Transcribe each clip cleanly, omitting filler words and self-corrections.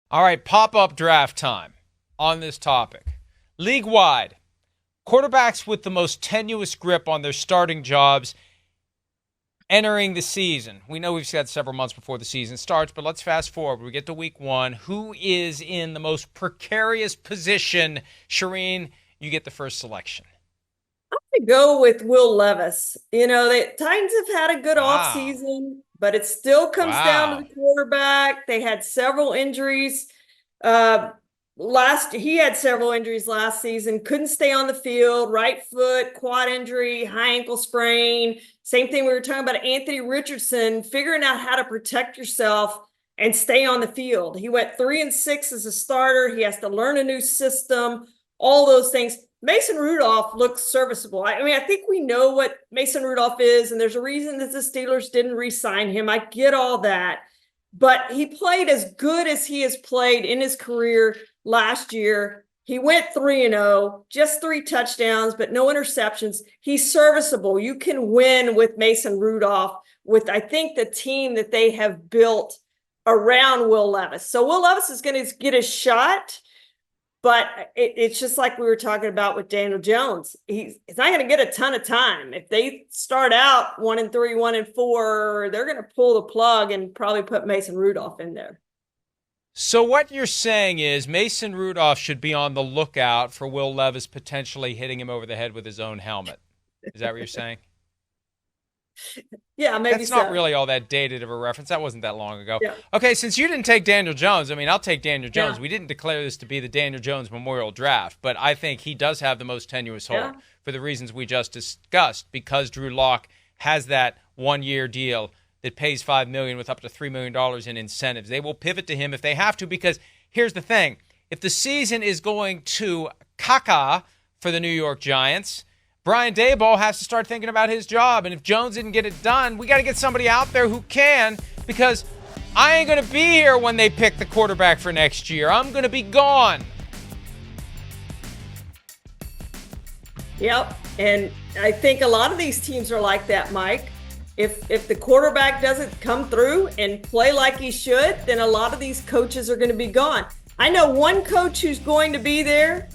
All right, pop-up draft time on this topic. League-wide, quarterbacks with the most tenuous grip on their starting jobs entering the season. We know we've got several months before the season starts, but let's fast forward. We get to week one. Who is in the most precarious position? Charean, you get the first selection. To go with Will Levis. The Titans have had a good Wow. offseason, but it still comes down to Wow. the quarterback. They had several injuries. Uh, he had several injuries last season. Couldn't stay on the field. Right foot, quad injury, high ankle sprain. Same thing we were talking about Anthony Richardson, figuring out how to protect yourself and stay on the field. He went 3-6 as a starter. He has to learn a new system, all those things. Mason Rudolph looks serviceable. I mean, I think we know what Mason Rudolph is, and there's a reason that the Steelers didn't re-sign him. I get all that. But he played as good as he has played in his career last year. He went 3-0, just 3 touchdowns, but no interceptions. He's serviceable. You can win with Mason Rudolph, with, I think, the team that they have built around Will Levis. So Will Levis is going to get a shot. But it's just like we were talking about with Daniel Jones. He's not going to get a ton of time. If they start out 1-3, 1-4, they're going to pull the plug and probably put Mason Rudolph in there. So what you're saying is Mason Rudolph should be on the lookout for Will Levis potentially hitting him over the head with his own helmet. Is that what you're saying? Yeah, maybe That's not so. really all that dated of a reference. That wasn't that long ago. Yeah, Okay, since you didn't take Daniel Jones, I mean, I'll take Daniel Jones. yeah, We didn't declare this to be the Daniel Jones Memorial Draft, but I think he does have the most tenuous hold yeah. for the reasons we just discussed, because Drew Lock has that one-year deal that pays $5 million with up to $3 million in incentives. They will pivot to him if they have to, because here's the thing. If the season is going to caca for the New York Giants, Brian Daboll has to start thinking about his job. And if Jones didn't get it done, we got to get somebody out there who can, because I ain't going to be here when they pick the quarterback for next year. I'm going to be gone. Yep. And I think a lot of these teams are like that, Mike. If the quarterback doesn't come through and play like he should, then a lot of these coaches are going to be gone. I know one coach who's going to be there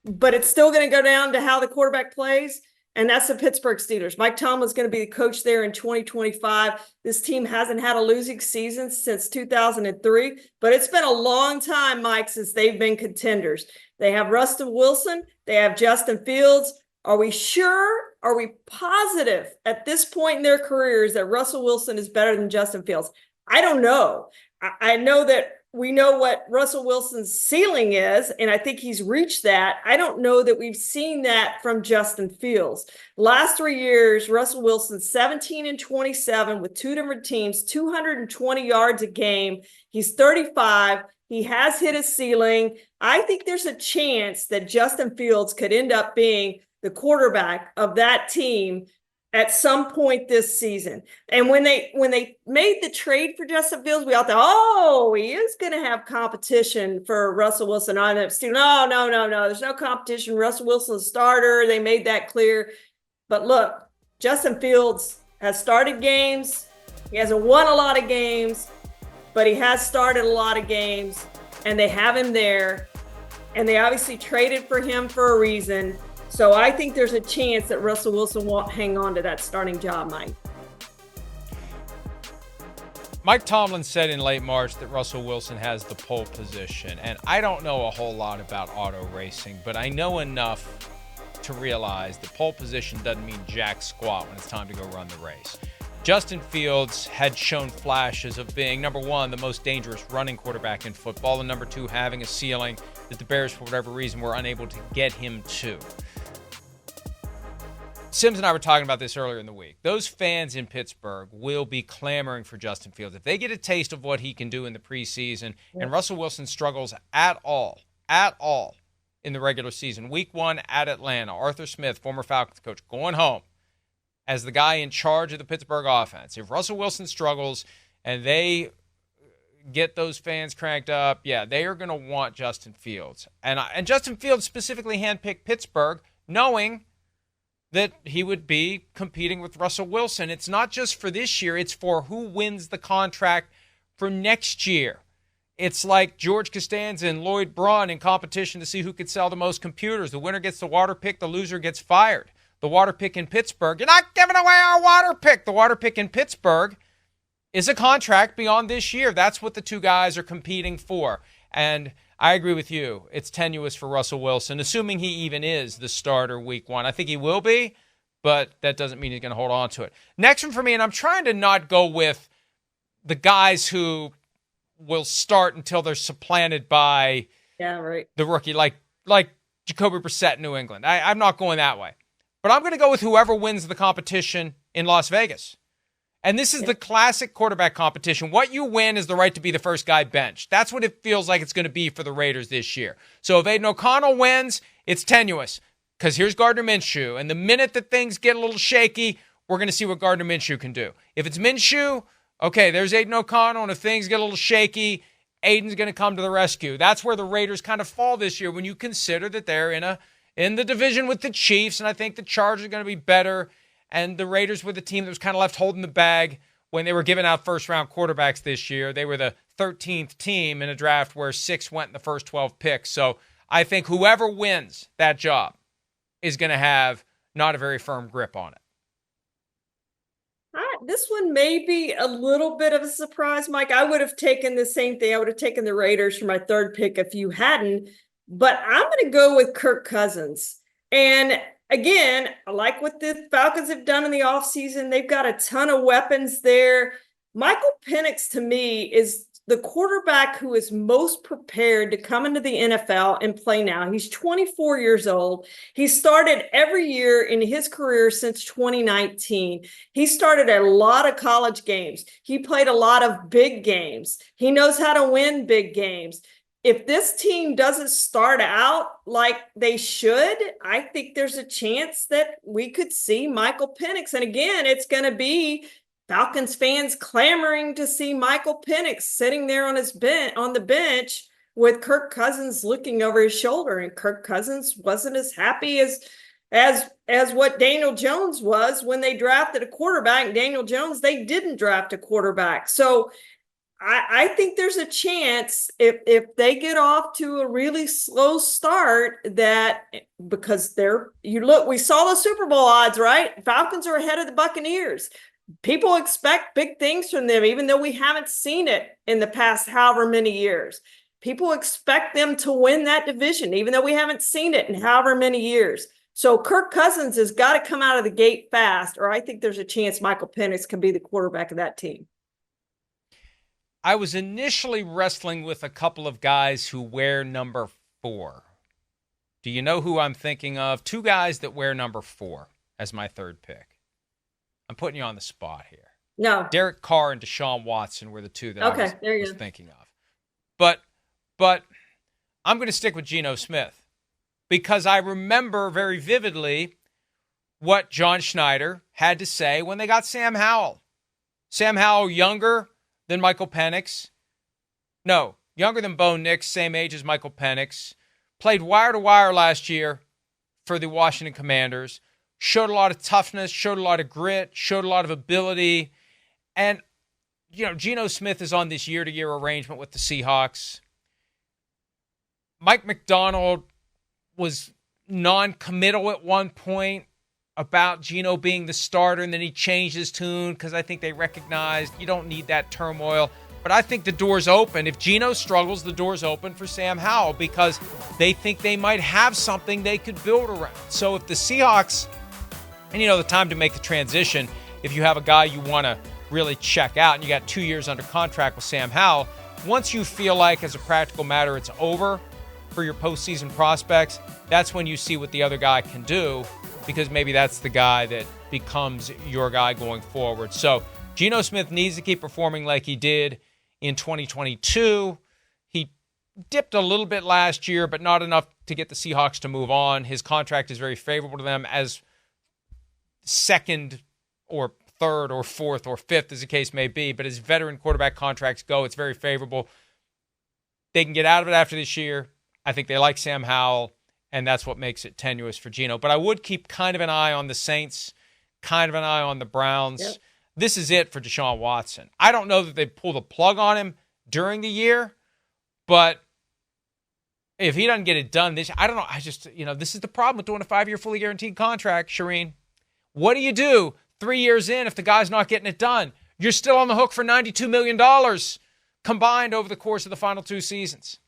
but it's still going to go down to how the quarterback plays, and that's the Pittsburgh Steelers. Mike Tomlin's going to be the coach there in 2025. This team hasn't had a losing season since 2003, but it's been a long time, Mike, since they've been contenders. They have Russell Wilson. They have Justin Fields. Are we sure? Are we positive at this point in their careers that Russell Wilson is better than Justin Fields? I don't know. I know that we know what Russell Wilson's ceiling is, and I think he's reached that. I don't know that we've seen that from Justin Fields. Last 3 years, Russell Wilson 17-27 with 2 different teams, 220 yards a game. He's 35. He has hit his ceiling. I think there's a chance that Justin Fields could end up being the quarterback of that team at some point this season. And when they made the trade for Justin Fields, we all thought, oh, he is going to have competition for Russell Wilson on that team. No. There's no competition. Russell Wilson's a starter. They made that clear. But look, Justin Fields has started games. He hasn't won a lot of games, but he has started a lot of games, and they have him there. And they obviously traded for him for a reason. So I think there's a chance that Russell Wilson won't hang on to that starting job, Mike. Mike Tomlin said in late March that Russell Wilson has the pole position. And I don't know a whole lot about auto racing, but I know enough to realize the pole position doesn't mean jack squat when it's time to go run the race. Justin Fields had shown flashes of being, number one, the most dangerous running quarterback in football, and number two, having a ceiling that the Bears, for whatever reason, were unable to get him to. Sims and I were talking about this earlier in the week. Those fans in Pittsburgh will be clamoring for Justin Fields. If they get a taste of what he can do in the preseason, and Russell Wilson struggles at all in the regular season, week one at Atlanta, Arthur Smith, former Falcons coach, going home as the guy in charge of the Pittsburgh offense. If Russell Wilson struggles and they get those fans cranked up, yeah, they are going to want Justin Fields. And Justin Fields specifically handpicked Pittsburgh knowing that he would be competing with Russell Wilson. It's not just for this year, it's for who wins the contract for next year. It's like George Costanza and Lloyd Braun in competition to see who could sell the most computers. The winner gets the water pick, the loser gets fired. The water pick in Pittsburgh, you're not giving away our water pick. The water pick in Pittsburgh is a contract beyond this year. That's what the two guys are competing for. And I agree with you. It's tenuous for Russell Wilson, assuming he even is the starter week 1. I think he will be, but that doesn't mean he's going to hold on to it. Next one for me, and I'm trying to not go with the guys who will start until they're supplanted by the rookie, like Jacoby Brissett in New England. I'm not going that way. But I'm going to go with whoever wins the competition in Las Vegas. And this is the classic quarterback competition. What you win is the right to be the first guy benched. That's what it feels like it's going to be for the Raiders this year. So if Aiden O'Connell wins, it's tenuous because here's Gardner Minshew. And the minute that things get a little shaky, we're going to see what Gardner Minshew can do. If it's Minshew, okay, there's Aiden O'Connell. And if things get a little shaky, Aiden's going to come to the rescue. That's where the Raiders kind of fall this year when you consider that they're in the division with the Chiefs, and I think the Chargers are going to be better. And the Raiders were the team that was kind of left holding the bag when they were giving out first-round quarterbacks this year. They were the 13th team in a draft where 6 went in the first 12 picks. So I think whoever wins that job is going to have not a very firm grip on it. This one may be a little bit of a surprise, Mike. I would have taken the same thing. I would have taken the Raiders for my third pick if you hadn't. But I'm going to go with Kirk Cousins. And again, I like what the Falcons have done in the offseason. They've got a ton of weapons there. Michael Penix, to me, is the quarterback who is most prepared to come into the NFL and play now. He's 24 years old. He started every year in his career since 2019. He started a lot of college games. He played a lot of big games. He knows how to win big games. If this team doesn't start out like they should, I think there's a chance that we could see Michael Penix. And again, it's going to be Falcons fans clamoring to see Michael Penix sitting there on the bench with Kirk Cousins looking over his shoulder. And Kirk Cousins wasn't as happy as what Daniel Jones was when they drafted a quarterback. Daniel Jones, they didn't draft a quarterback. So I think there's a chance if they get off to a really slow start that because we saw the Super Bowl odds, right? Falcons are ahead of the Buccaneers. People expect big things from them, even though we haven't seen it in the past however many years. People expect them to win that division, even though we haven't seen it in however many years. So Kirk Cousins has got to come out of the gate fast, or I think there's a chance Michael Penix can be the quarterback of that team. I was initially wrestling with a couple of guys who wear number 4. Do you know who I'm thinking of? 2 guys that wear number 4 as my third pick. I'm putting you on the spot here. No. Derek Carr and Deshaun Watson were the 2 that I was thinking of. But I'm going to stick with Geno Smith because I remember very vividly what John Schneider had to say when they got Sam Howell. Sam Howell, younger than Michael Penix. No, younger than Bo Nix, same age as Michael Penix. Played wire to wire last year for the Washington Commanders. Showed a lot of toughness, showed a lot of grit, showed a lot of ability. And, Geno Smith is on this year-to-year arrangement with the Seahawks. Mike McDonald was non-committal at one point about Geno being the starter, and then he changed his tune because I think they recognized you don't need that turmoil. But I think the door's open. If Geno struggles, the door's open for Sam Howell because they think they might have something they could build around. So if the Seahawks, and the time to make the transition, if you have a guy you want to really check out and you got 2 years under contract with Sam Howell, once you feel like as a practical matter it's over for your postseason prospects, that's when you see what the other guy can do because maybe that's the guy that becomes your guy going forward. So Geno Smith needs to keep performing like he did in 2022. He dipped a little bit last year, but not enough to get the Seahawks to move on. His contract is very favorable to them as second or third or fourth or fifth, as the case may be. But as veteran quarterback contracts go, it's very favorable. They can get out of it after this year. I think they like Sam Howell, and that's what makes it tenuous for Geno. But I would keep kind of an eye on the Saints, kind of an eye on the Browns. Yep. This is it for Deshaun Watson. I don't know that they pull the plug on him during the year, But if he doesn't get it done this, I don't know. I just, this is the problem with doing a 5-year fully guaranteed contract, Charean. What do you do 3 years in if the guy's not getting it done? You're still on the hook for $92 million combined over the course of the final 2 seasons.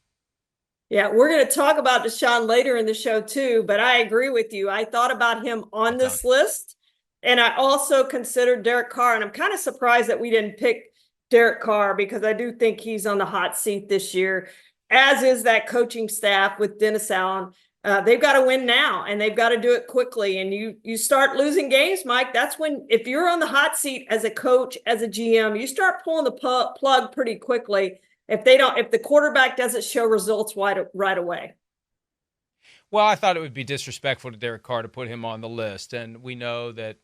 Yeah, we're going to talk about Deshaun later in the show too, but I agree with you. I thought about him on this list, and I also considered Derek Carr, and I'm kind of surprised that we didn't pick Derek Carr because I do think he's on the hot seat this year, as is that coaching staff with Dennis Allen. They've got to win now, and they've got to do it quickly. And you start losing games, Mike. That's when, if you're on the hot seat as a coach, as a GM, you start pulling the plug pretty quickly. If the quarterback doesn't show results right away. Well, I thought it would be disrespectful to Derek Carr to put him on the list, and we know that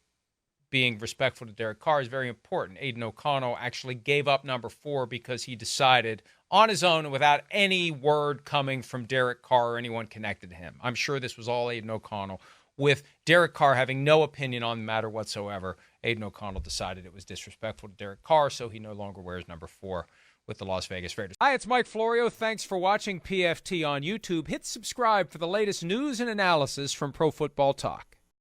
being respectful to Derek Carr is very important. Aiden O'Connell actually gave up number 4 because he decided on his own and without any word coming from Derek Carr or anyone connected to him. I'm sure this was all Aiden O'Connell. With Derek Carr having no opinion on the matter whatsoever, Aiden O'Connell decided it was disrespectful to Derek Carr, so he no longer wears number 4 with the Las Vegas Raiders. Hi, it's Mike Florio. Thanks for watching PFT on YouTube. Hit subscribe for the latest news and analysis from Pro Football Talk.